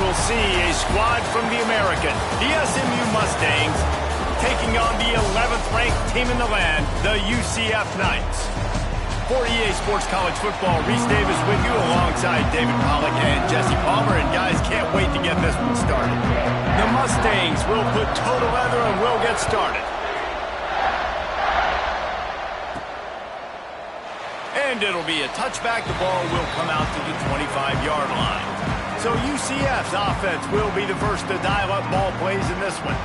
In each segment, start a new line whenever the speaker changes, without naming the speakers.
we'll see a squad from the American, the SMU Mustangs, taking on the 11th-ranked team in the land, the UCF Knights. For EA Sports College Football, Reese Davis with you alongside David Pollack and Jesse Palmer. And guys, can't wait to get this one started. The Mustangs will put toe to leather and we'll get started. And it'll be a touchback. The ball will come out to the 25-yard line. So UCF's offense will be the first to dial up ball plays in this one.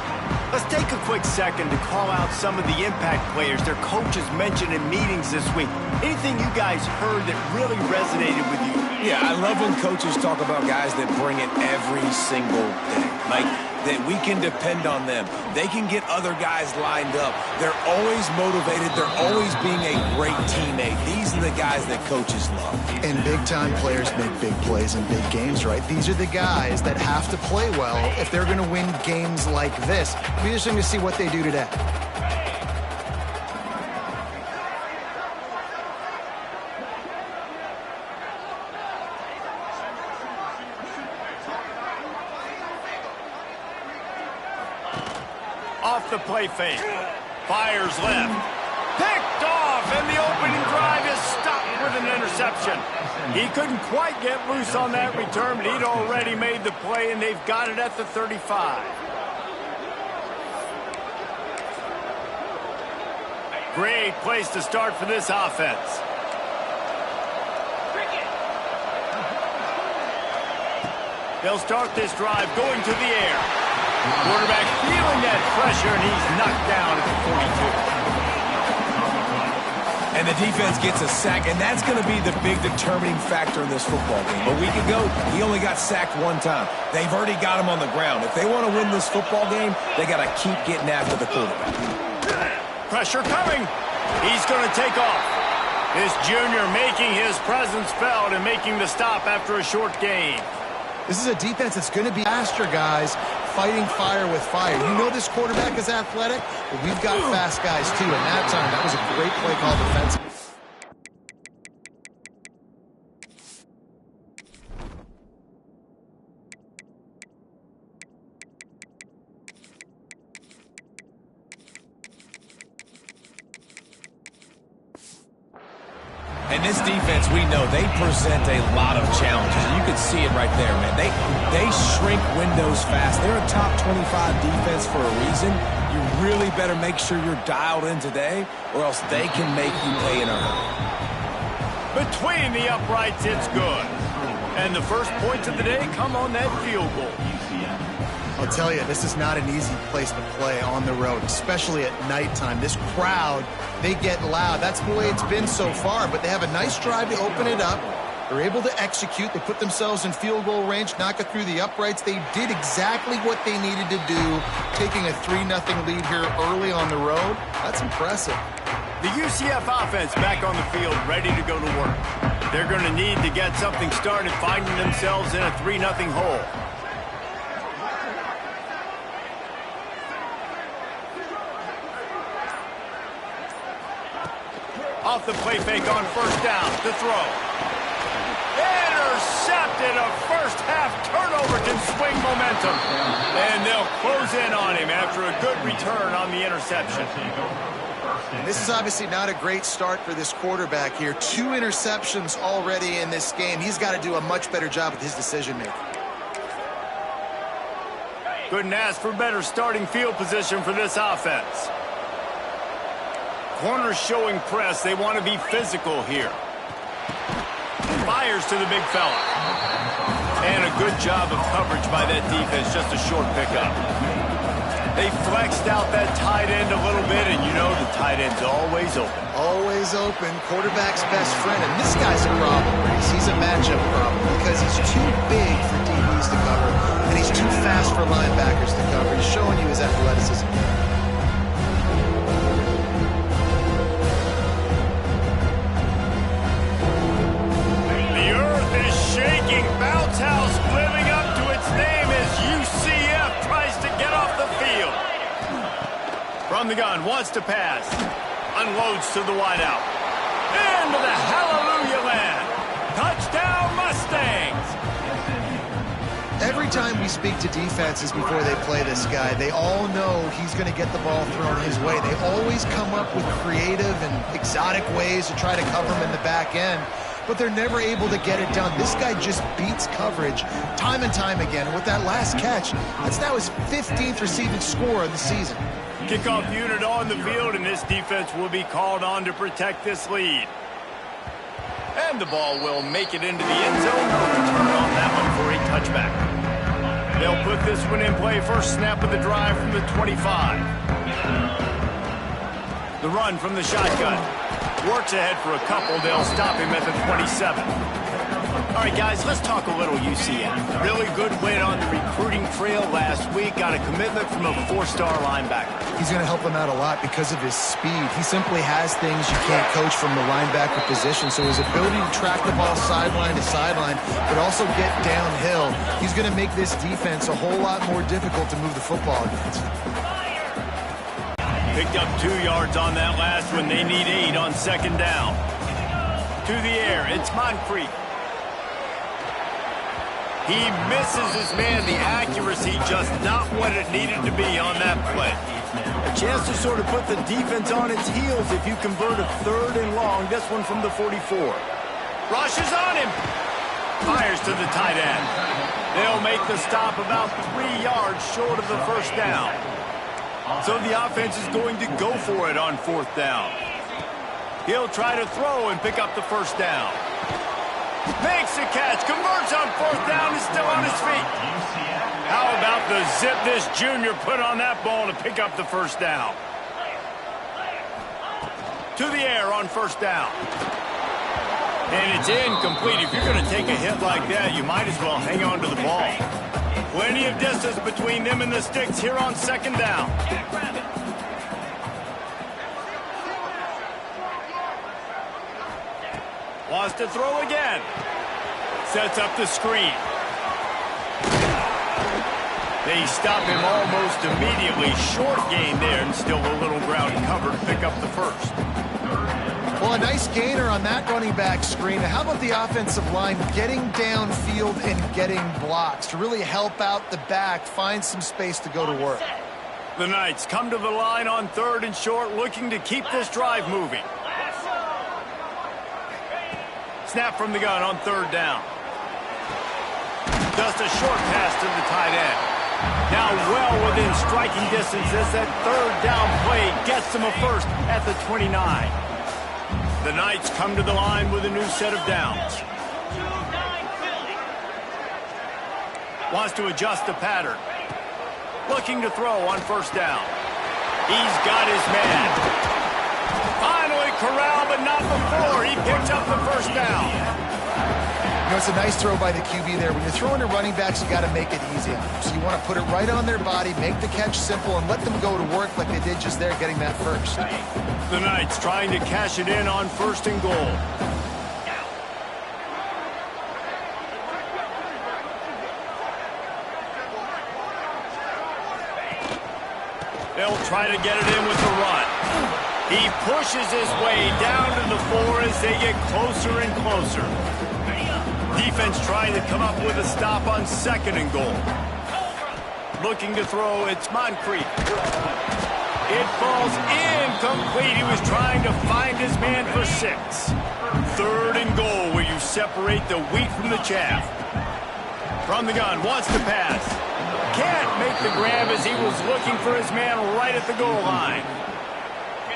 Let's take a quick second to call out some of the impact players their coaches mentioned in meetings this week. Anything you guys heard that really resonated with you?
Yeah, I love when coaches talk about guys that bring it every single day. Like, that we can depend on them. They can get other guys lined up. They're always motivated. They're always being a great teammate. These are the guys that coaches love.
And big-time players make big plays in big games, right? These are the guys that have to play well if they're going to win games like this. We're just going to see what they do today.
Off the play fake. Fires left. Picked off, and the opening drive is stopped with an interception. He couldn't quite get loose on that return, but he'd already made the play, and they've got it at the 35. Great place to start for this offense. They'll start this drive going to the air. Quarterback feeling that pressure, and he's knocked down at the 42.
And the defense gets a sack, and that's going to be the big determining factor in this football game. A week ago, he only got sacked one time. They've already got him on the ground. If they want to win this football game, they got to keep getting after the quarterback.
Pressure coming. He's going to take off. This junior making his presence felt and making the stop after a short gain.
This is a defense that's going to be faster, guys, fighting fire with fire. You know this quarterback is athletic, but we've got fast guys, too. And that time, that was a great play call defensively.
And this defense, we know, they present a lot of challenges. You can see it right there, man. They shrink windows fast. They're a top 25 defense for a reason. You really better make sure you're dialed in today, or else they can make you pay in a hurry.
Between the uprights, it's good. And the first points of the day come on that field goal.
I'll tell you, this is not an easy place to play on the road, especially at nighttime. This crowd, they get loud. That's the way it's been so far, but they have a nice drive to open it up. They're able to execute. They put themselves in field goal range, knock it through the uprights. They did exactly what they needed to do, taking a 3-0 lead here early on the road. That's impressive.
The UCF offense back on the field, ready to go to work. They're going to need to get something started, finding themselves in a 3-0 hole. Off the play fake on first down to throw. Intercepted. A first half turnover can swing momentum. And they'll close in on him after a good return on the interception.
This is obviously not a great start for this quarterback here. 2 interceptions already in this game. He's got to do a much better job with his decision-making.
Couldn't ask for better starting field position for this offense. Corners showing press. They want to be physical here. Fires to the big fella. And a good job of coverage by that defense. Just a short pickup. They flexed out that tight end a little bit, and you know the tight end's always open.
Always open. Quarterback's best friend. And this guy's a problem, Reese. He's a matchup problem because he's too big for DBs to cover, and he's too fast for linebackers to cover. He's showing you his athleticism.
Shaking bounce house living up to its name as UCF tries to get off the field. From the gun, wants to pass. Unloads to the wideout. Into the hallelujah land. Touchdown Mustangs.
Every time we speak to defenses before they play this guy, they all know he's going to get the ball thrown his way. They always come up with creative and exotic ways to try to cover him in the back end, but they're never able to get it done. This guy just beats coverage time and time again. And with that last catch, that's now his 15th receiving score of the season.
Kickoff unit on the field, and this defense will be called on to protect this lead. And the ball will make it into the end zone. No return on that one for a touchback. They'll put this one in play. First snap of the drive from the 25. The run from the shotgun. Works ahead for a couple. They'll stop him at the 27. All right, guys, let's talk a little UCF. Really good win on the recruiting trail last week. Got a commitment from a 4-star linebacker.
He's going to help him out a lot because of his speed. He simply has things you can't coach from the linebacker position. So his ability to track the ball sideline to sideline, but also get downhill, he's going to make this defense a whole lot more difficult to move the football against.
Picked up 2 yards on that last one. They need 8 on second down. To the air, it's Moncrief. He misses his man. The accuracy just not what it needed to be on that play. A chance to sort of put the defense on its heels if you convert a 3rd and long. This one from the 44. Rushes on him. Fires to the tight end. They'll make the stop about 3 yards short of the first down. So the offense is going to go for it on 4th down. He'll try to throw and pick up the first down. Makes the catch, converts on 4th down, is still on his feet. How about the zip this junior put on that ball to pick up the first down? To the air on 1st down. And it's incomplete. If you're going to take a hit like that, you might as well hang on to the ball. Plenty of distance between them and the sticks here on 2nd down. Wants to throw again. Sets up the screen. They stop him almost immediately. Short gain there, and still a little ground covered to pick up the first.
Well, a nice gainer on that running back screen. How about the offensive line getting downfield and getting blocks to really help out the back, find some space to go to work?
The Knights come to the line on 3rd and short, looking to keep this drive moving. Snap from the gun on 3rd down. Just a short pass to the tight end. Now well within striking distance as that 3rd down play gets them a first at the 29. The Knights come to the line with a new set of downs. Wants to adjust the pattern. Looking to throw on 1st down. He's got his man. Finally corralled, but not before. He picks up the 1st down.
You know, it's a nice throw by the QB there. When you're throwing to running backs, you got to make it easy on them. So you want to put it right on their body, make the catch simple, and let them go to work like they did just there, getting that first.
The Knights trying to cash it in on 1st and goal. They'll try to get it in with the run. He pushes his way down to the 4 as they get closer and closer. Defense trying to come up with a stop on 2nd and goal. Looking to throw, it's Moncrief. It falls incomplete. He was trying to find his man for 6. 3rd and goal where you separate the wheat from the chaff. From the gun, wants to pass. Can't make the grab as he was looking for his man right at the goal line.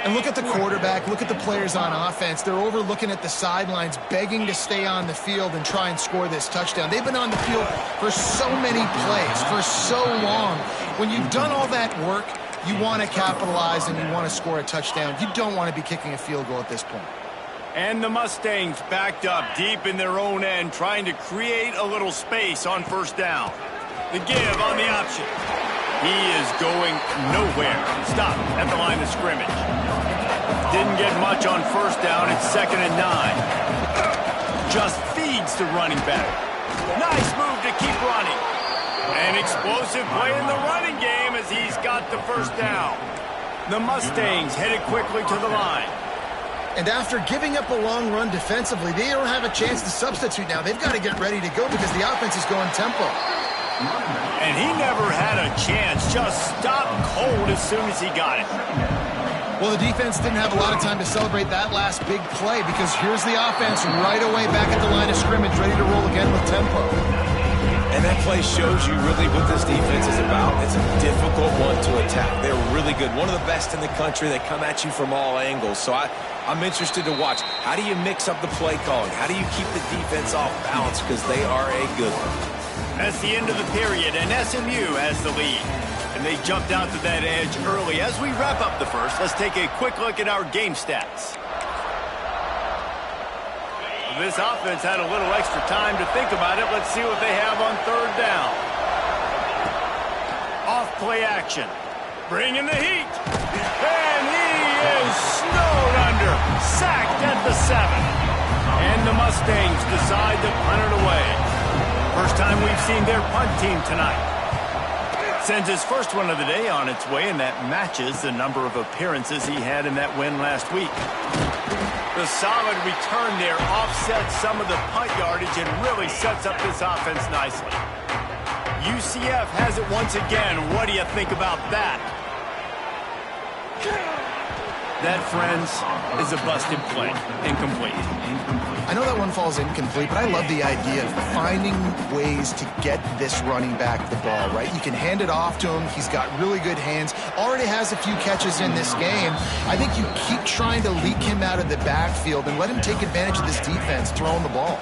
And look at the quarterback, look at the players on offense. They're over looking at the sidelines, begging to stay on the field and try and score this touchdown. They've been on the field for so many plays, for so long. When you've done all that work, you want to capitalize and you want to score a touchdown. You don't want to be kicking a field goal at this point.
And the Mustangs backed up deep in their own end, trying to create a little space on 1st down. The give on the option. He is going nowhere. Stop at the line of scrimmage. Didn't get much on 1st down. It's 2nd and 9. Just feeds the running back. Nice move to keep running. An explosive play in the running game as he's got the 1st down. The Mustangs headed quickly to the line.
And after giving up a long run defensively, they don't have a chance to substitute now. They've got to get ready to go because the offense is going tempo.
And he never had a chance. Just stopped cold as soon as he got it.
Well, the defense didn't have a lot of time to celebrate that last big play because here's the offense right away back at the line of scrimmage, ready to roll again with tempo.
And that play shows you really what this defense is about. It's a difficult one to attack. They're really good. One of the best in the country. They come at you from all angles. So I'm interested to watch. How do you mix up the play calling? How do you keep the defense off balance? Because they are a good one.
That's the end of the period, and SMU has the lead. And they jumped out to that edge early. As we wrap up the first, let's take a quick look at our game stats. This offense had a little extra time to think about it. Let's see what they have on third down. Off play action. Bringing the heat. And he is snowed under. Sacked at the 7. And the Mustangs decide to punt it away. First time we've seen their punt team tonight. Sends his first one of the day on its way, and that matches the number of appearances he had in that win last week. The solid return there offsets some of the punt yardage and really sets up this offense nicely. UCF has it once again. What do you think about that? That, friends, is a busted play. Incomplete.
I know that one falls incomplete, but I love the idea of finding ways to get this running back the ball, right? You can hand it off to him. He's got really good hands. Already has a few catches in this game. I think you keep trying to leak him out of the backfield and let him take advantage of this defense throwing the ball.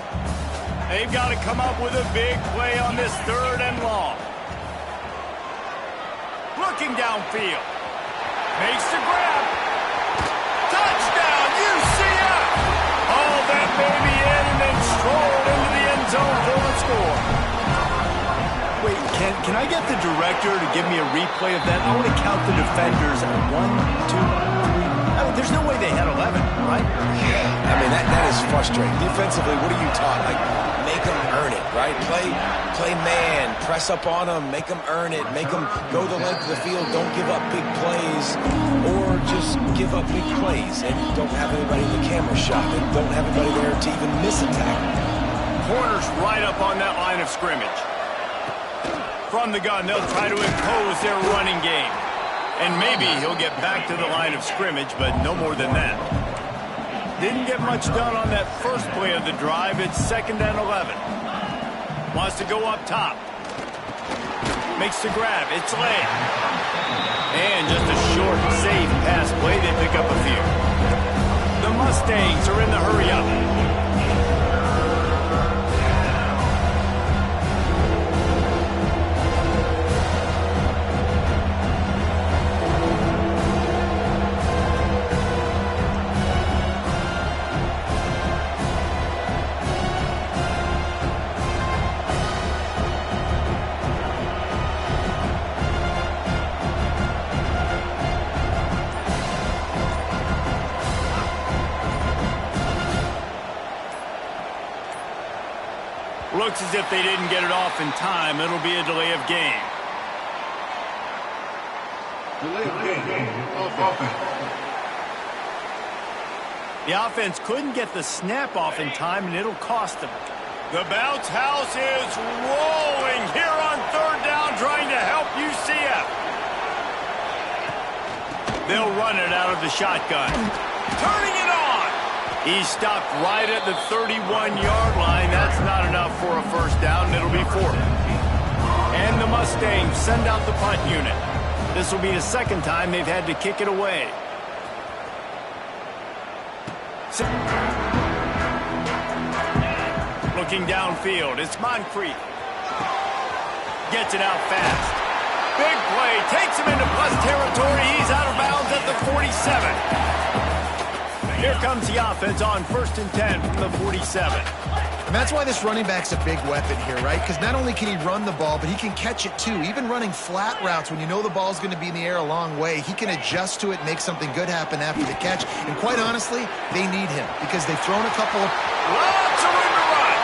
They've got to come up with a big play on this third and long. Looking downfield. Makes the grab. Touchdown, UCF! All that baby in and then strolled into the end zone for the score. Wait, can I get the director to give me a replay of that? I want to count the defenders. 1, 2, 3. I mean, there's no way they had 11, right?
Yeah, I mean, that is frustrating. Defensively, what are you taught? Like, make them earn it, right? Play man, press up on them, make them earn it, make them go the length of the field, don't give up big plays, or just give up big plays and don't have anybody in the camera shot and don't have anybody there to even miss a tackle.
Corners right up on that line of scrimmage. From the gun, they'll try to impose their running game. And maybe he'll get back to the line of scrimmage, but no more than that. Didn't get much done on that first play of the drive. It's 2nd and 11. Wants to go up top. Makes the grab. It's late. And just a short, safe pass play. They pick up a few. The Mustangs are in the hurry up. Looks as if they didn't get it off in time. It'll be a delay of game. The offense couldn't get the snap off in time, and it'll cost them. The bounce house is rolling here on third down, trying to help UCF. They'll run it out of the shotgun. Turning it on. He's stopped right at the 31-yard line. That's not enough for a first down. It'll be 4th. And the Mustangs send out the punt unit. This will be the second time they've had to kick it away. Looking downfield, it's Moncrief. Gets it out fast. Big play, takes him into plus territory. He's out of bounds at the 47. Here comes the offense on 1st and 10 from the 47.
And that's why this running back's a big weapon here, right? Because not only can he run the ball, but he can catch it too. Even running flat routes when you know the ball's going to be in the air a long way, he can adjust to it, make something good happen after the catch. And quite honestly, they need him because they've thrown a couple of...
Lots of room to run.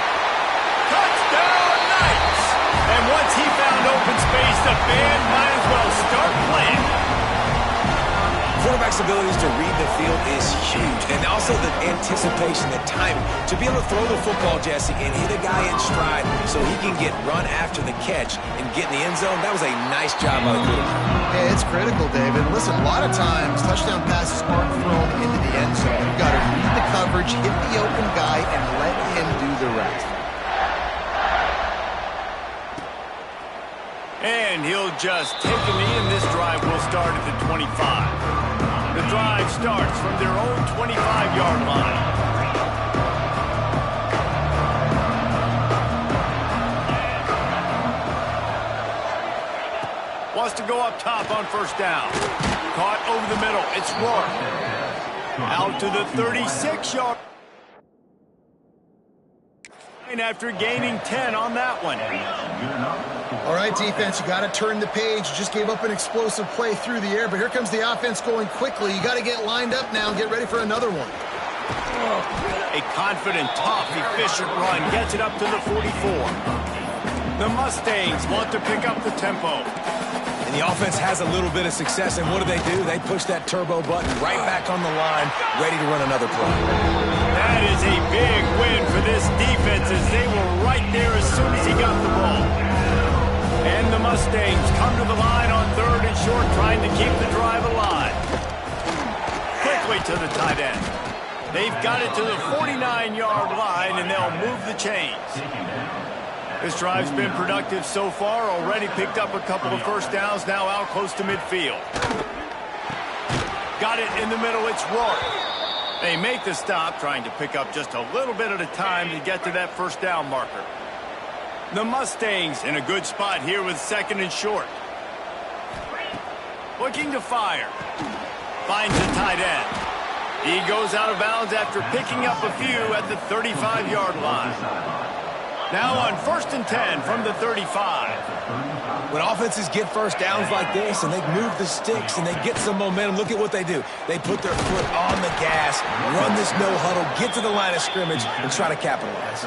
Touchdown, Knights. And once he found open space, the band might as well start playing.
Quarterback quarterback's abilities to read the field is huge. And also the anticipation, the timing. To be able to throw the football, Jesse, and hit a guy in stride so he can get run after the catch and get in the end zone, that was a nice job by the quarterback.
Yeah, it's critical, David. Listen, a lot of times touchdown passes aren't thrown into the end zone. You've got to read the coverage, hit the open guy, and let him do the rest.
And he'll just take a knee, and this drive will start at the 25. The drive starts from their own 25-yard line. Wants to go up top on first down. Caught over the middle. It's Rourke. Out to the 36-yard line after gaining 10 on that one.
All right, defense, you got to turn the page. You just gave up an explosive play through the air, but here comes the offense going quickly. You got to get lined up now and get ready for another one.
A confident, tough, efficient run gets it up to the 44. The Mustangs want to pick up the tempo.
And the offense has a little bit of success, and what do? They push that turbo button right back on the line, ready to run another play.
That is a big win for this defense as they were right there as soon as he got the ball. And the Mustangs come to the line on third and short, trying to keep the drive alive. Quickly to the tight end. They've got it to the 49-yard line, and they'll move the chains. This drive's been productive so far, already picked up a couple of first downs, now out close to midfield. Got it in the middle, it's Rourke. They make the stop, trying to pick up just a little bit at a time to get to that first down marker. The Mustangs in a good spot here with second and short. Looking to fire. Finds the tight end. He goes out of bounds after picking up a few at the 35-yard line. Now on first and 10 from the 35.
When offenses get first downs like this and they move the sticks and they get some momentum, look at what they do. They put their foot on the gas, run this no huddle, get to the line of scrimmage, and try to capitalize.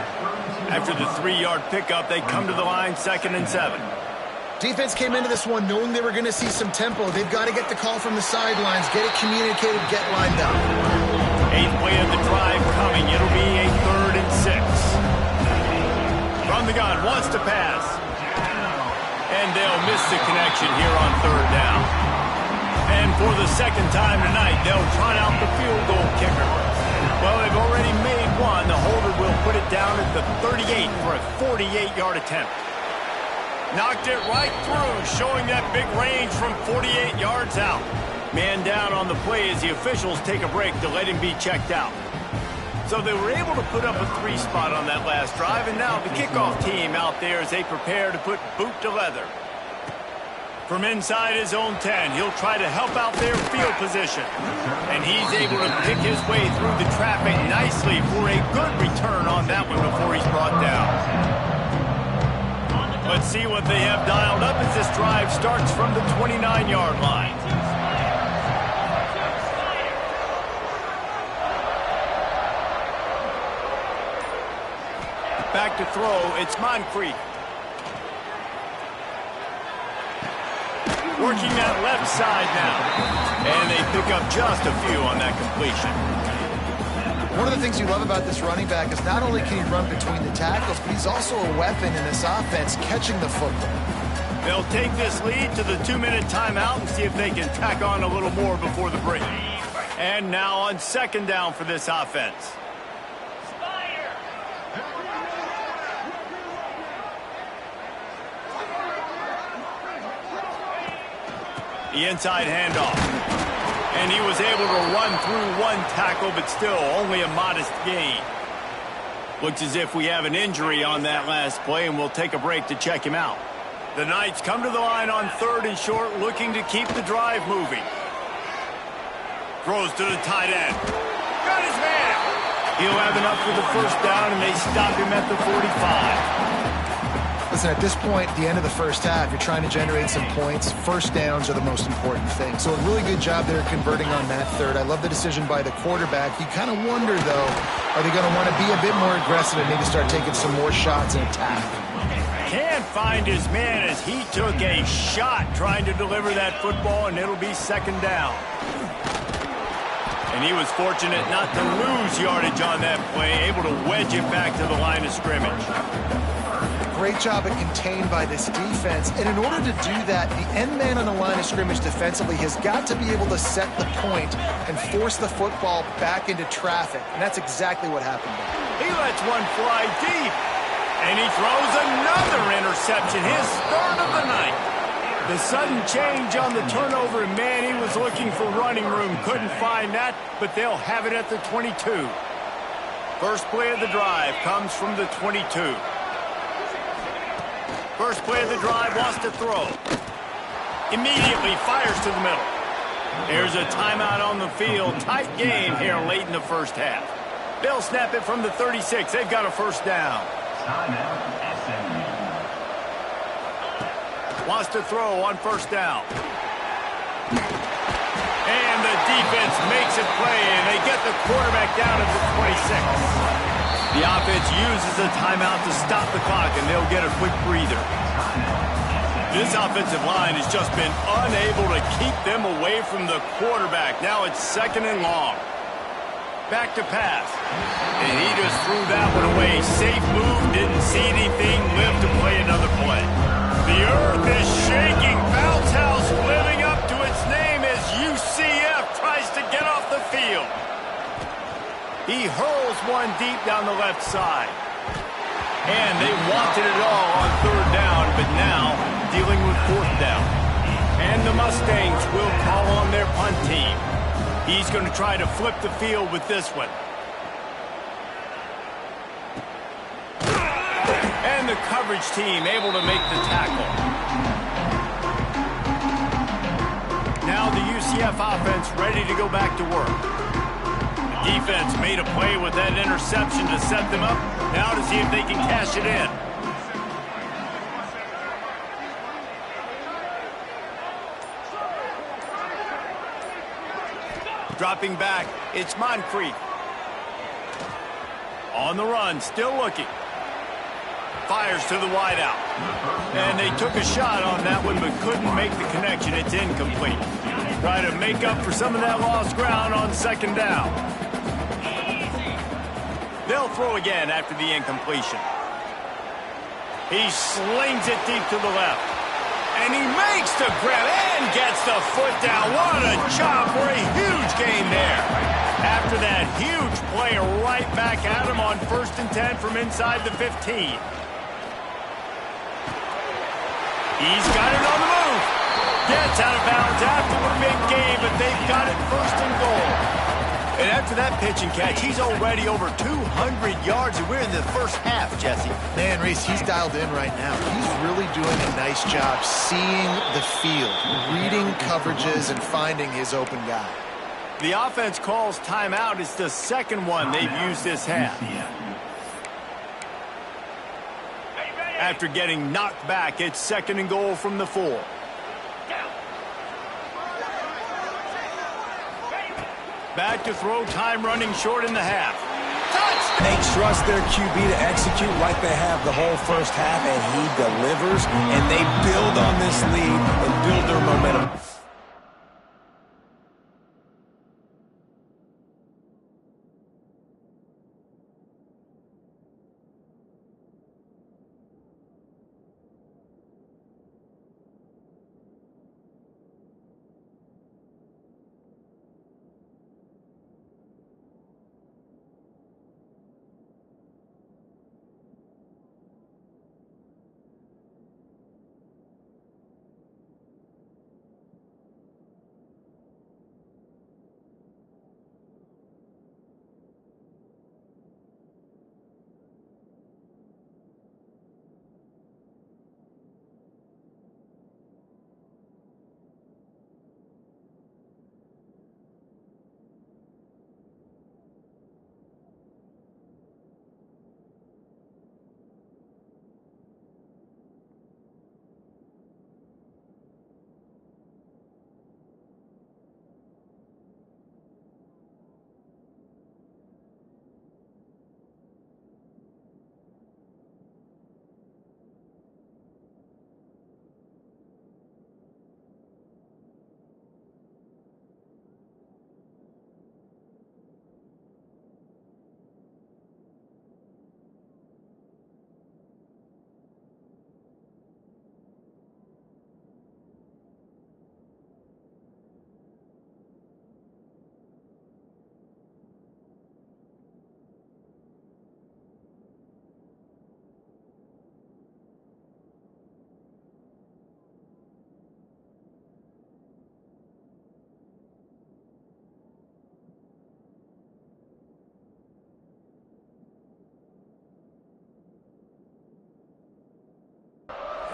After the 3-yard pickup, they come to the line second and 7.
Defense came into this one knowing they were going to see some tempo. They've got to get the call from the sidelines, get it communicated, get lined up.
8th play of the drive coming. It'll be a 3rd and 6. From the gun, wants to pass. And they'll miss the connection here on 3rd down. And for the second time tonight, they'll trot out the field goal kicker. Well, they've already made one. The holder will put it down at the 38 for a 48-yard attempt. Knocked it right through, showing that big range from 48 yards out. Man down on the play as the officials take a break to let him be checked out. So they were able to put up a 3 spot on that last drive, and now the kickoff team out there as they prepare to put boot to leather. From inside his own 10, he'll try to help out their field position. And he's able to pick his way through the traffic nicely for a good return on that one before he's brought down. Let's see what they have dialed up as this drive starts from the 29-yard line. Back to throw, it's Moncrief. Working that left side now. And they pick up just a few on that completion.
One of the things you love about this running back is not only can he run between the tackles, but he's also a weapon in this offense catching the football.
They'll take this lead to the 2-minute timeout and see if they can tack on a little more before the break. And now on second down for this offense. The inside handoff. And he was able to run through one tackle, but still only a modest gain. Looks as if we have an injury on that last play, and we'll take a break to check him out. The Knights come to the line on 3rd and short, looking to keep the drive moving. Throws to the tight end. Got his man. He'll have enough for the first down, and they stop him at the 45.
Listen, at this point, at the end of the first half, you're trying to generate some points. First downs are the most important thing. So a really good job there converting on that 3rd. I love the decision by the quarterback. You kind of wonder, though, are they going to want to be a bit more aggressive and maybe start taking some more shots and attack?
Can't find his man as he took a shot trying to deliver that football, and it'll be second down. And he was fortunate not to lose yardage on that play, able to wedge it back to the line of scrimmage.
Great job at contained by this defense. And in order to do that, the end man on the line of scrimmage defensively has got to be able to set the point and force the football back into traffic. And that's exactly what happened there.
He lets one fly deep. And he throws another interception, his third of the night. The sudden change on the turnover, and man, he was looking for running room. Couldn't find that, but they'll have it at the 22. First play of the drive comes from the 22. First play of the drive, wants to throw. Immediately fires to the middle. There's a timeout on the field. Tight game here late in the first half. They'll snap it from the 36. They've got a first down. Wants to throw on first down. And the defense makes a play, and they get the quarterback down at the 26. The offense uses a timeout to stop the clock, and they'll get a quick breather. This offensive line has just been unable to keep them away from the quarterback. Now it's second and long. Back to pass. And he just threw that one away. Safe move, didn't see anything, lived to play another play. The earth is shaking. Bounce House living up to its name as UCF tries to get off the field. He hurls one deep down the left side. And they wanted it all on third down, but now dealing with fourth down. And the Mustangs will call on their punt team. He's going to try to flip the field with this one. And the coverage team able to make the tackle. Now the UCF offense ready to go back to work. The defense made a play with that interception to set them up. Now to see if they can cash it in. Dropping back, it's Moncrief. On the run, still looking. Fires to the wideout. And they took a shot on that one, but couldn't make the connection. It's incomplete. Try to make up for some of that lost ground on second down. They'll throw again after the incompletion. He slings it deep to the left. And he makes the grab and gets the foot down. What a job for a huge gain there. After that huge play, right back at him on 1st and 10 from inside the 15. He's got it on the move. Gets out of bounds after the big gain, but they've got it 1st and goal. And after that pitch and catch, he's already over 200 yards, and we're in the first half, Jesse.
Man, Reese, he's dialed in right now. He's really doing a nice job seeing the field, reading coverages, and finding his open guy.
The offense calls timeout. It's the second one they've used this half. After getting knocked back, it's 2nd and goal from the 4. Back to throw, time running short in the half. Touchdown!
They trust their QB to execute like they have the whole first half, and he delivers, and they build on this lead and build their momentum.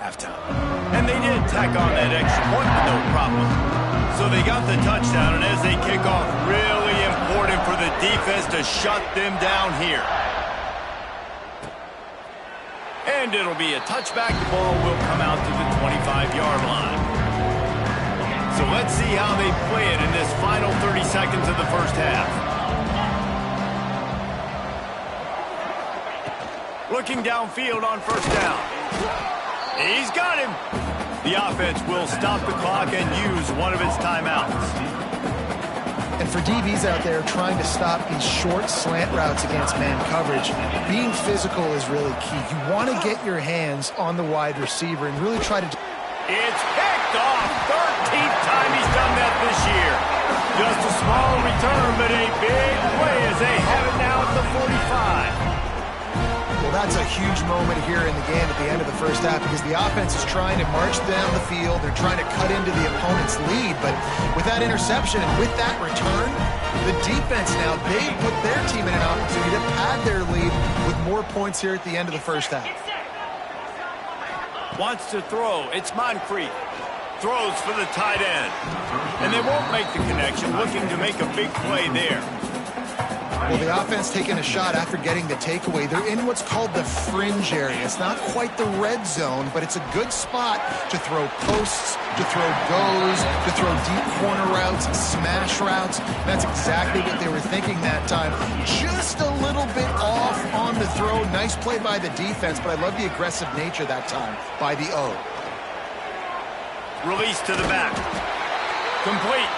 halftime.
And they did tack on that extra point with no problem. So they got the touchdown, and as they kick off, really important for the defense to shut them down here. And it'll be a touchback. The ball will come out to the 25-yard line. So let's see how they play it in this final 30 seconds of the first half. Looking downfield on first down. He's got him. The offense will stop the clock and use one of its timeouts.
And for DBs out there trying to stop these short slant routes against man coverage, being physical is really key. You want to get your hands on the wide receiver and really try to...
It's picked off. 13th time he's done that this year. Just a small return, but a big play as they have it now at the 45.
Well, that's a huge moment here in the game at the end of the first half because the offense is trying to march down the field. They're trying to cut into the opponent's lead, but with that interception and with that return, the defense now, they put their team in an opportunity to pad their lead with more points here at the end of the first half.
Wants to throw. It's Moncrief. Throws for the tight end. And they won't make the connection, looking to make a big play there.
Well, the offense taking a shot after getting the takeaway. They're in what's called the fringe area. It's not quite the red zone, but it's a good spot to throw posts, to throw goes, to throw deep corner routes, smash routes. That's exactly what they were thinking that time. Just a little bit off on the throw. Nice play by the defense, but I love the aggressive nature that time by the O.
Release to the back. Complete.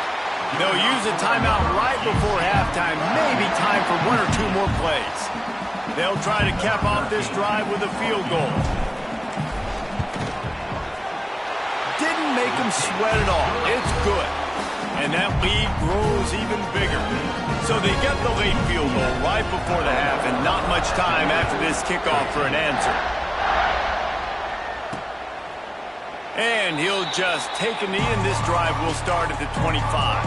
They'll use a timeout right before halftime. Maybe time for one or two more plays. They'll try to cap off this drive with a field goal. Didn't make them sweat at all. It's good. And that lead grows even bigger. So they get the late field goal right before the half and not much time after this kickoff for an answer. And he'll just take a knee, and this drive will start at the 25.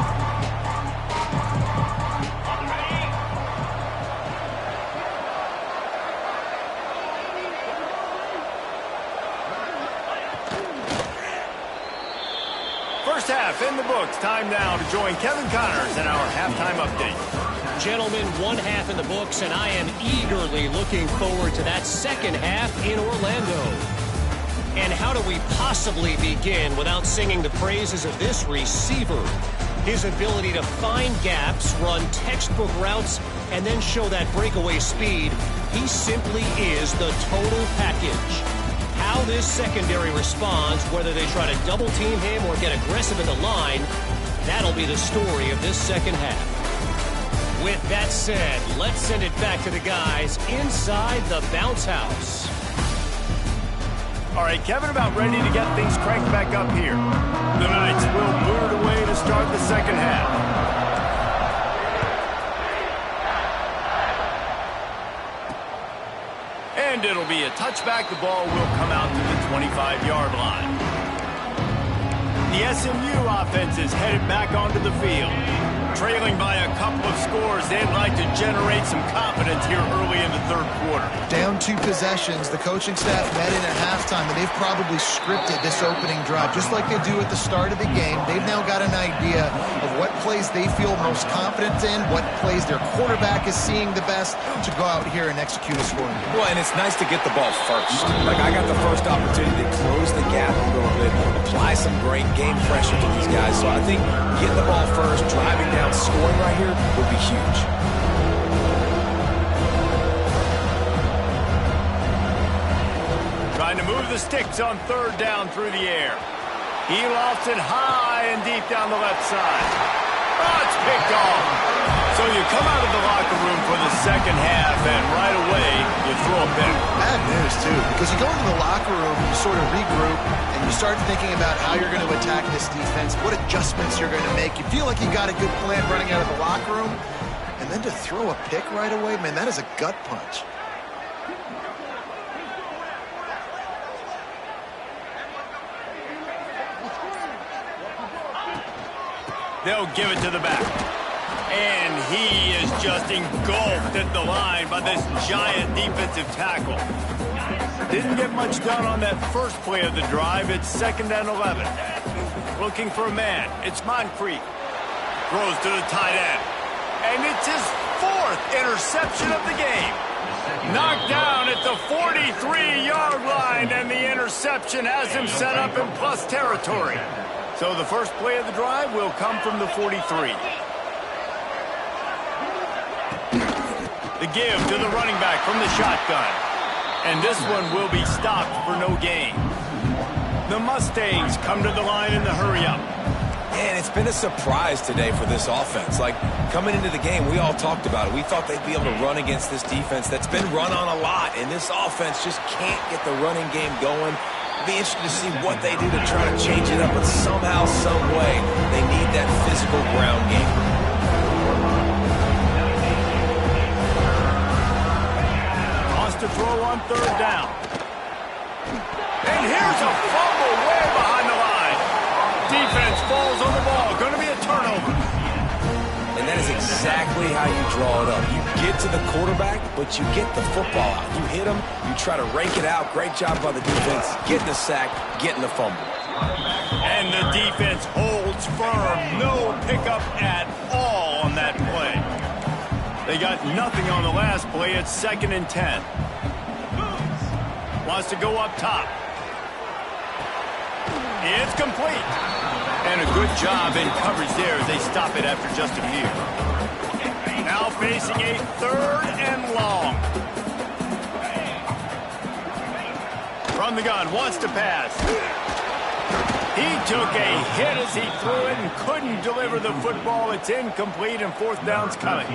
First half in the books. Time now to join Kevin Connors in our halftime update.
Gentlemen, one half in the books, and I am eagerly looking forward to that second half in Orlando. And how do we possibly begin without singing the praises of this receiver? His ability to find gaps, run textbook routes, and then show that breakaway speed. He simply is the total package. How this secondary responds, whether they try to double team him or get aggressive at the line, that'll be the story of this second half. With that said, let's send it back to the guys inside the bounce house.
All right, Kevin, about ready to get things cranked back up here. The Knights will boot it away to start the second half. And it'll be a touchback. The ball will come out to the 25-yard line. The SMU offense is headed back onto the field. Trailing by a couple of scores, they'd like to generate some confidence here early in the third quarter.
Down 2 possessions, the coaching staff met in at halftime, and they've probably scripted this opening drive, just like they do at the start of the game. They've now got an idea of what plays they feel most confident in, what plays their quarterback is seeing the best to go out here and execute a scoring.
Well, and it's nice to get the ball first. Like, I got the first opportunity to close the gap a little bit, apply some great game pressure to these guys. So I think getting the ball first, driving down, scoring right here would be huge.
Trying to move the sticks on third down through the air. He lofts it high and deep down the left side. Oh, it's picked off. So you come out of the locker room for the second half, and right away, you throw a pick.
Bad news, too, because you go into the locker room, you sort of regroup, and you start thinking about how you're going to attack this defense, what adjustments you're going to make. You feel like you got a good plan running out of the locker room, and then to throw a pick right away, man, that is a gut punch.
They'll give it to the back. And he is just engulfed at the line by this giant defensive tackle. Didn't get much done on that first play of the drive. It's 2nd and 11. Looking for a man. It's Moncrief. Throws to the tight end. And it's his 4th interception of the game. Knocked down at the 43-yard line, and the interception has him set up in plus territory. So the first play of the drive will come from the 43. The give to the running back from the shotgun. And this one will be stopped for no gain. The Mustangs come to the line in the hurry-up.
And it's been a surprise today for this offense. Like, coming into the game, we all talked about it. We thought they'd be able to run against this defense that's been run on a lot, and this offense just can't get the running game going. It'll be interesting to see what they do to try to change it up, but somehow, some way, they need that physical ground game.
Wants to throw on 3rd down. And here's a fumble way behind the line. Defense falls on the ball. Going to be a turnover.
And that is exactly how you draw it up. You get to the quarterback, but you get the football out. You hit him, you try to rake it out. Great job by the defense. Getting the sack, getting the fumble.
And the defense holds firm. No pickup at all on that play. They got nothing on the last play. It's 2nd and 10. Wants to go up top. It's complete. And a good job in coverage there as they stop it after just a few. Now facing a 3rd and long. From the gun, wants to pass. He took a hit as he threw it and couldn't deliver the football. It's incomplete and 4th down's coming.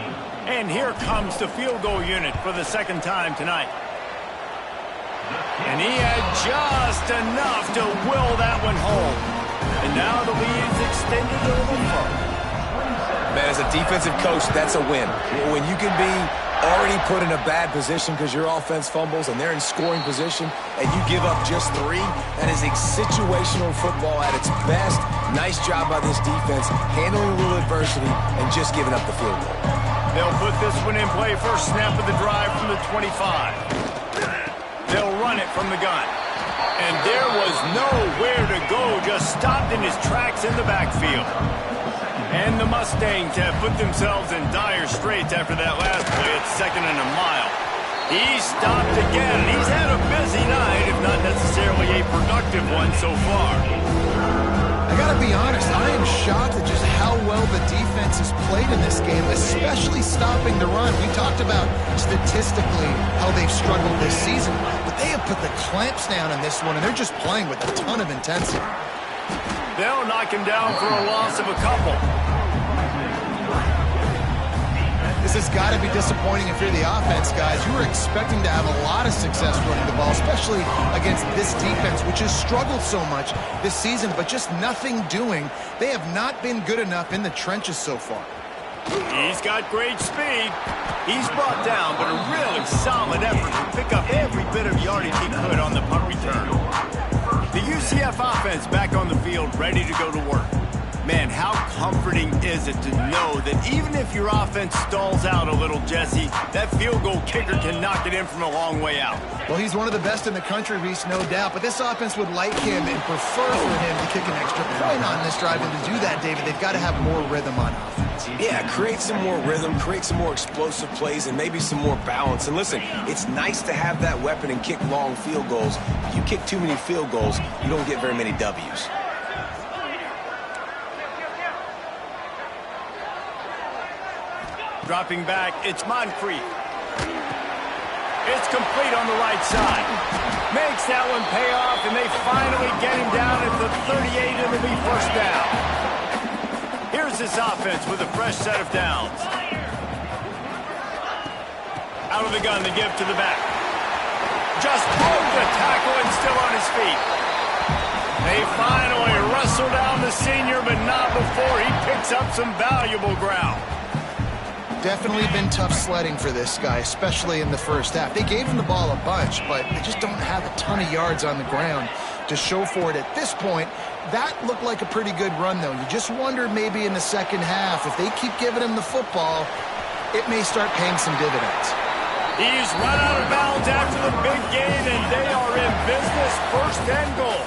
And here comes the field goal unit for the 2nd time tonight. And he had just enough to will that one home. And now the lead's extended a little further.
Man, as a defensive coach, that's a win. When you can be already put in a bad position because your offense fumbles and they're in scoring position and you give up just 3, that is a situational football at its best. Nice job by this defense, handling a little adversity and just giving up the field goal.
They'll put this one in play. First snap of the drive from the 25. They'll run it from the gun. And there was nowhere to go, just stopped in his tracks in the backfield. And the Mustangs have put themselves in dire straits after that last play. It's 2nd and a mile. He stopped again. He's had a busy night, if not necessarily a productive one so far.
I gotta be honest, I am shocked at just how well the defense has played in this game, especially stopping the run. We talked about statistically how they've struggled this season, but they have put the clamps down in this one, and they're just playing with a ton of intensity.
They'll knock him down for a loss of a couple.
This has got to be disappointing if you're the offense, guys. You were expecting to have a lot of success running the ball, especially against this defense, which has struggled so much this season, but just nothing doing. They have not been good enough in the trenches so far.
He's got great speed. He's brought down, but a really solid effort to pick up every bit of yardage he could on the punt return. The UCF offense back on the field, ready to go to work. Man, how comforting is it to know that even if your offense stalls out a little, Jesse, that field goal kicker can knock it in from a long way out.
Well, he's one of the best in the country, Reese, no doubt. But this offense would like him and prefer for him to kick an extra point on this drive. And to do that, David, they've got to have more rhythm on offense.
Yeah, create some more rhythm, create some more explosive plays, and maybe some more balance. And listen, it's nice to have that weapon and kick long field goals. If you kick too many field goals, you don't get very many W's.
Dropping back, it's Moncrief. It's complete on the right side. Makes that one pay off, and they finally get him down at the 38, and it'll be 1st down. Here's this offense with a fresh set of downs. Out of the gun, the give to the back. Just broke the tackle and still on his feet. They finally wrestle down the senior, but not before he picks up some valuable ground.
Definitely been tough sledding for this guy, especially in the first half. They gave him the ball a bunch, but they just don't have a ton of yards on the ground to show for it at this point. That looked like a pretty good run, though. You just wonder maybe in the second half, if they keep giving him the football, it may start paying some dividends.
He's run out of bounds after the big gain, and they are in business. First and goal.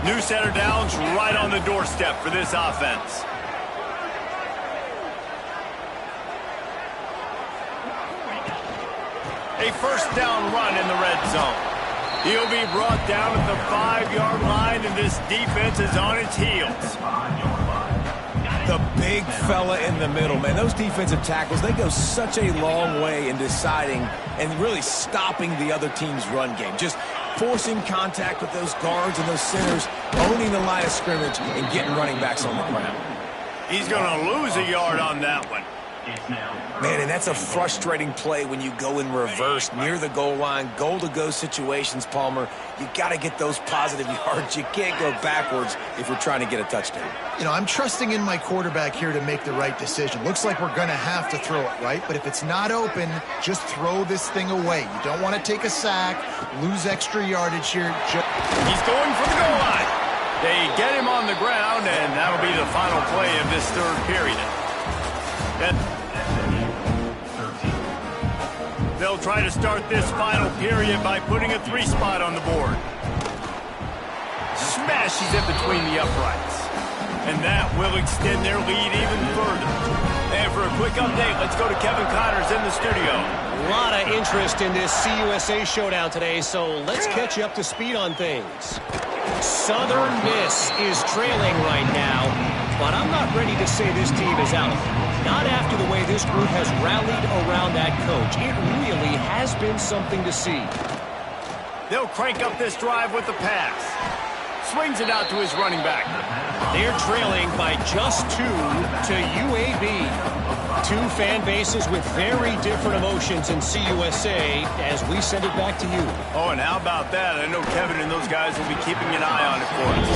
New center downs right on the doorstep for this offense. A first down run in the red zone. He'll be brought down at the 5-yard line, and this defense is on its heels.
The big fella in the middle, man. Those defensive tackles, they go such a long way in deciding and really stopping the other team's run game. Just forcing contact with those guards and those centers, owning the line of scrimmage, and getting running backs on the ground.
He's going to lose a yard on that one.
Man, and that's a frustrating play when you go in reverse near the goal line, goal-to-go situations, Palmer. You got to get those positive yards. You can't go backwards if you're trying to get a touchdown.
You know, I'm trusting in my quarterback here to make the right decision. Looks like we're going to have to throw it, right? But if it's not open, just throw this thing away. You don't want to take a sack, lose extra yardage here.
He's going for the goal line. They get him on the ground, and that'll be the final play of this third period. They'll try to start this final period by putting a 3-spot on the board. Smashes it between the uprights. And that will extend their lead even further. And for a quick update, let's go to Kevin Connors in the studio.
A lot of interest in this CUSA showdown today, so let's catch you up to speed on things. Southern Miss is trailing right now, but I'm not ready to say this team is out. Not after the way this group has rallied around that coach. It really has been something to see.
They'll crank up this drive with the pass. Swings it out to his running back.
They're trailing by just 2 to UAB. Two fan bases with very different emotions in CUSA as we send it back to you.
Oh, and how about that? I know Kevin and those guys will be keeping an eye on it for us.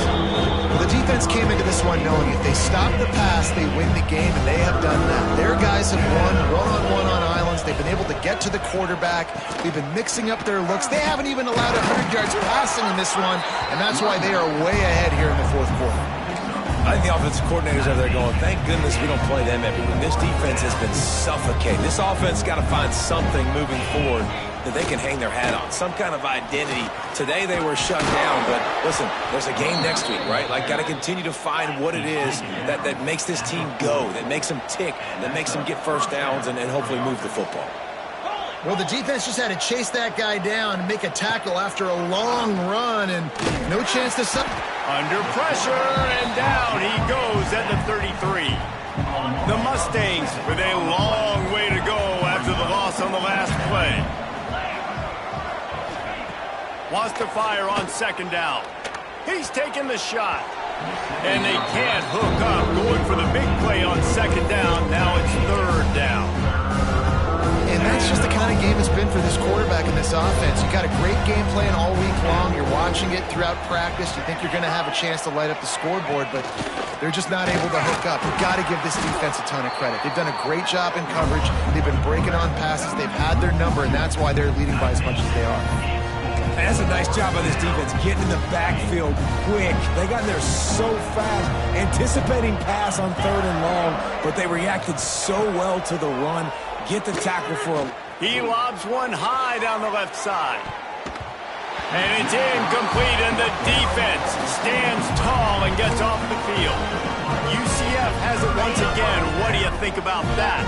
Well, the defense came into this one knowing if they stop the pass, they win the game, and they have done that. Their guys have won one-on-one on islands. They've been able to get to the quarterback. They've been mixing up their looks. They haven't even allowed 100 yards passing in this one, and that's why they are way ahead here in the fourth quarter.
I think the offensive coordinators over there going, thank goodness we don't play them every week. This defense has been suffocating. This offense got to find something moving forward that they can hang their hat on, some kind of identity. Today they were shut down, but listen, there's a game next week, right? Like, got to continue to find what it is that makes this team go, that makes them tick, that makes them get first downs and hopefully move the football.
Well, the defense just had to chase that guy down and make a tackle after a long run, and no chance to...
Under pressure, and down he goes at the 33. The Mustangs with a long way to go after the loss on the last play. Wants to fire on second down. He's taking the shot. And they can't hook up, going for the big play on second down. Now it's third down.
And that's just the kind of game it's been for this quarterback in this offense. You got a great game plan all week long. You're watching it throughout practice. You think you're going to have a chance to light up the scoreboard, but they're just not able to hook up. You've got to give this defense a ton of credit. They've done a great job in coverage. They've been breaking on passes. They've had their number, and that's why they're leading by as much as they are.
And that's a nice job by this defense, getting in the backfield quick. They got in there so fast, anticipating pass on third and long, but they reacted so well to the run. Get the tackle for him.
He lobs one high down the left side. And it's incomplete, and the defense stands tall and gets off the field. UCF has it once again. What do you think about that?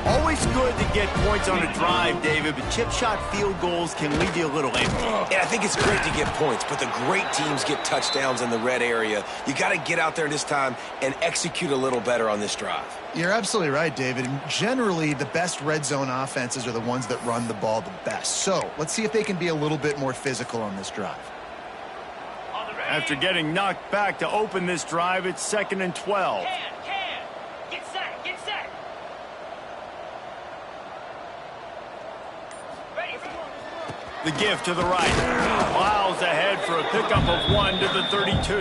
Always good to get points on a drive, David, but chip shot field goals can leave you a little empty.
Yeah, I think it's great to get points, but the great teams get touchdowns in the red area. You got to get out there this time and execute a little better on this drive.
You're absolutely right, David. And generally, the best red zone offenses are the ones that run the ball the best. So let's see if they can be a little bit more physical on this drive.
After getting knocked back to open this drive, it's 2nd and 12.
Get set, get set. Ready.
The give to the right. Miles ahead for a pickup of 1 to the 32.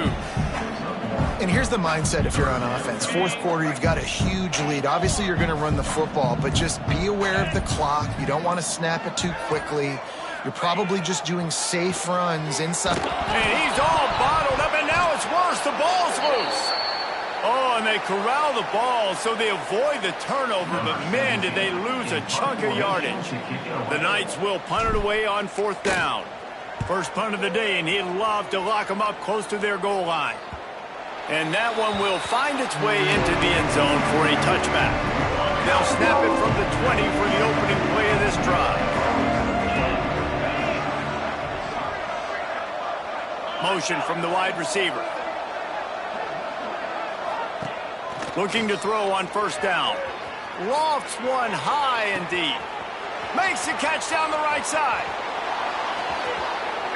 And here's the mindset if you're on offense. Fourth quarter, you've got a huge lead. Obviously, you're going to run the football, but just be aware of the clock. You don't want to snap it too quickly. You're probably just doing safe runs inside.
And he's all bottled up, and now it's worse. The ball's loose. Oh, and they corral the ball, so they avoid the turnover, but man, did they lose a chunk of yardage. The Knights will punt it away on 4th down. First punt of the day, and he'd love to lock them up close to their goal line. And that one will find its way into the end zone for a touchback. They'll snap it from the 20 for the opening play of this drive. Motion from the wide receiver. Looking to throw on 1st down. Lofts one high and deep. Makes the catch down the right side.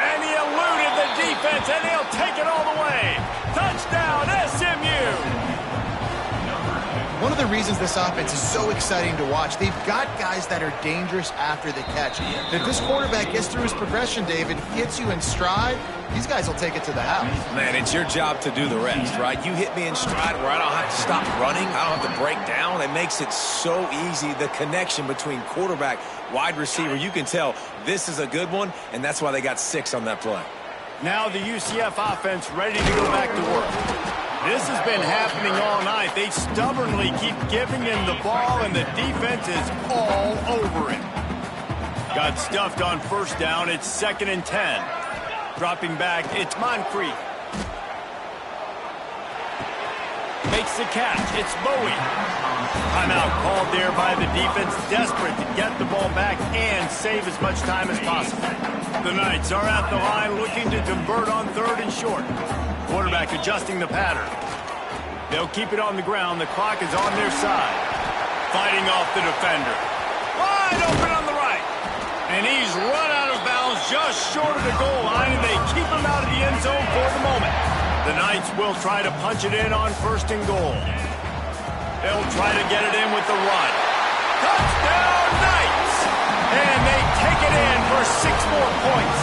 And he eluded the defense, and he'll take it all the way. Touchdown, SMU!
One of the reasons this offense is so exciting to watch, they've got guys that are dangerous after the catch. If this quarterback gets through his progression, David, hits you in stride, these guys will take it to the house.
Man, it's your job to do the rest, right? You hit me in stride where I don't have to stop running. I don't have to break down. It makes it so easy, the connection between quarterback, wide receiver. You can tell this is a good one, and that's why they got 6 on that play.
Now the UCF offense ready to go back to work. This has been happening all night. They stubbornly keep giving him the ball, and the defense is all over it. Got stuffed on 1st down. It's 2nd and 10. Dropping back, it's Moncrief. Makes the catch. It's Bowie. Timeout called there by the defense, desperate to get the ball back and save as much time as possible. The Knights are at the line looking to convert on 3rd and short. Quarterback adjusting the pattern. They'll keep it on the ground. The clock is on their side. Fighting off the defender. Wide open on the right. And he's run out of bounds just short of the goal line, and they keep him out of the end zone for the moment. The Knights will try to punch it in on 1st and goal. They'll try to get it in with the run. Touchdown, Knights! And they take it in for 6 more points.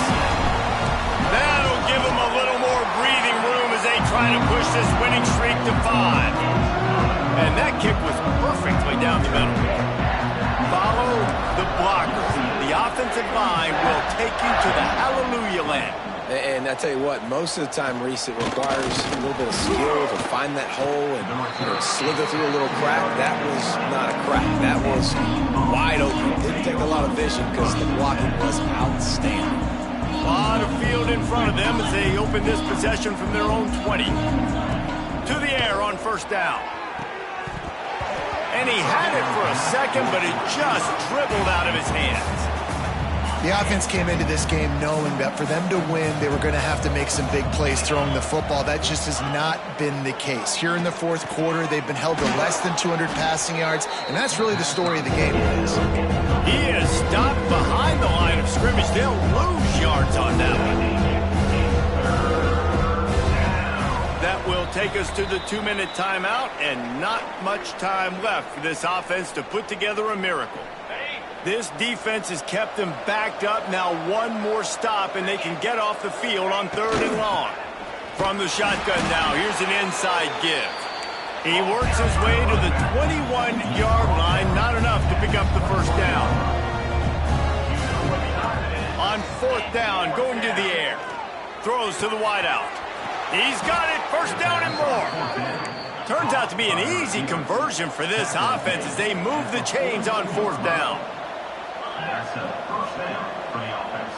That'll give them a little more breathing room as they try to push this winning streak to 5. And that kick was perfectly down the middle. Follow the blocker. The offensive line will take you to the hallelujah land.
And I tell you what, most of the time, Reese, it requires a little bit of skill to find that hole and slither through a little crack. That was not a crack. That was wide open. Didn't take a lot of vision because the blocking was outstanding.
A lot of field in front of them as they open this possession from their own 20. To the air on 1st down. And he had it for a second, but it just dribbled out of his hands.
The offense came into this game knowing that for them to win, they were going to have to make some big plays throwing the football. That just has not been the case. Here in the 4th quarter, they've been held to less than 200 passing yards, and that's really the story of the game.
He is stopped behind the line of scrimmage. They'll lose yards on that one. That will take us to the 2-minute timeout, and not much time left for this offense to put together a miracle. This defense has kept them backed up. Now 1 more stop, and they can get off the field on 3rd and long. From the shotgun now, here's an inside give. He works his way to the 21-yard line. Not enough to pick up the 1st down. On 4th down, going to the air. Throws to the wideout. He's got it. 1st down and more. Turns out to be an easy conversion for this offense as they move the chains on 4th down.
That's a 1st down for the offense.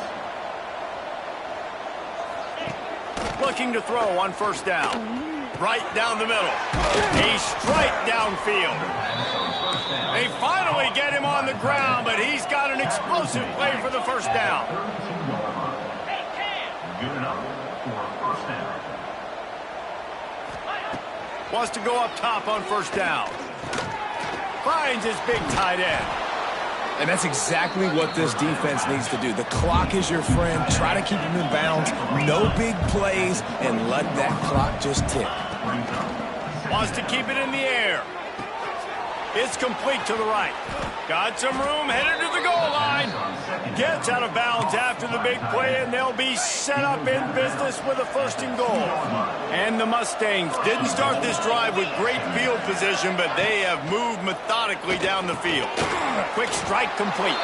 Looking to throw on 1st down. Right down the middle. A strike downfield. They finally get him on the ground, but he's got an explosive play for the 1st down.
Good enough for 1st down.
Wants to go up top on 1st down. Finds his big tight end.
And that's exactly what this defense needs to do. The clock is your friend. Try to keep him in bounds. No big plays, and let that clock just tick.
Wants to keep it in the air. It's complete to the right. Got some room, headed to the goal line. Gets out of bounds after the big play, and they'll be set up in business with a 1st and goal. And the Mustangs didn't start this drive with great field position, but they have moved methodically down the field. Quick strike complete.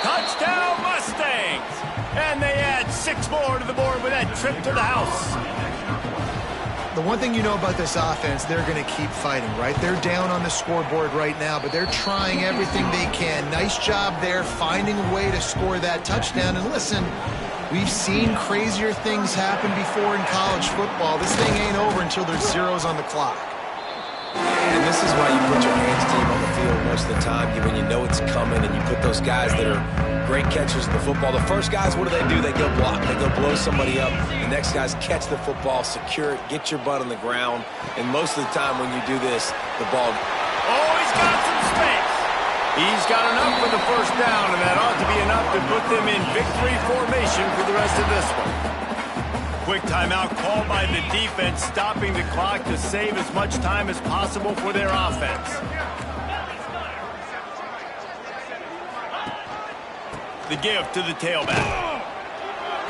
Touchdown Mustangs! And they add 6 more to the board with that trip to the house.
the one thing you know about this offense, they're going to keep fighting, right? They're down on the scoreboard right now, but they're trying everything they can. Nice job there, finding a way to score that touchdown. And listen, we've seen crazier things happen before in college football. This thing ain't over until there's zeros on the clock.
And this is why you put your hands team on the field most of the time when you know it's coming, and you put those guys that are great catchers of the football. The first guys, what do? They go block. They go blow somebody up. The next guys catch the football, secure it, get your butt on the ground. And most of the time when you do this, the ball...
Oh, he's got some space. He's got enough for the first down, and that ought to be enough to put them in victory formation for the rest of this one. Quick timeout called by the defense, stopping the clock to save as much time as possible for their offense. The give to the tailback.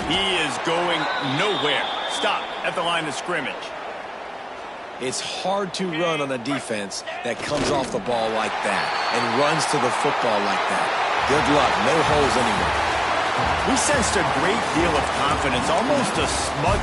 He is going nowhere. Stop at the line of scrimmage.
It's hard to run on a defense that comes off the ball like that and runs to the football like that. Good luck. No holes anywhere.
We sensed a great deal of confidence, almost a smug...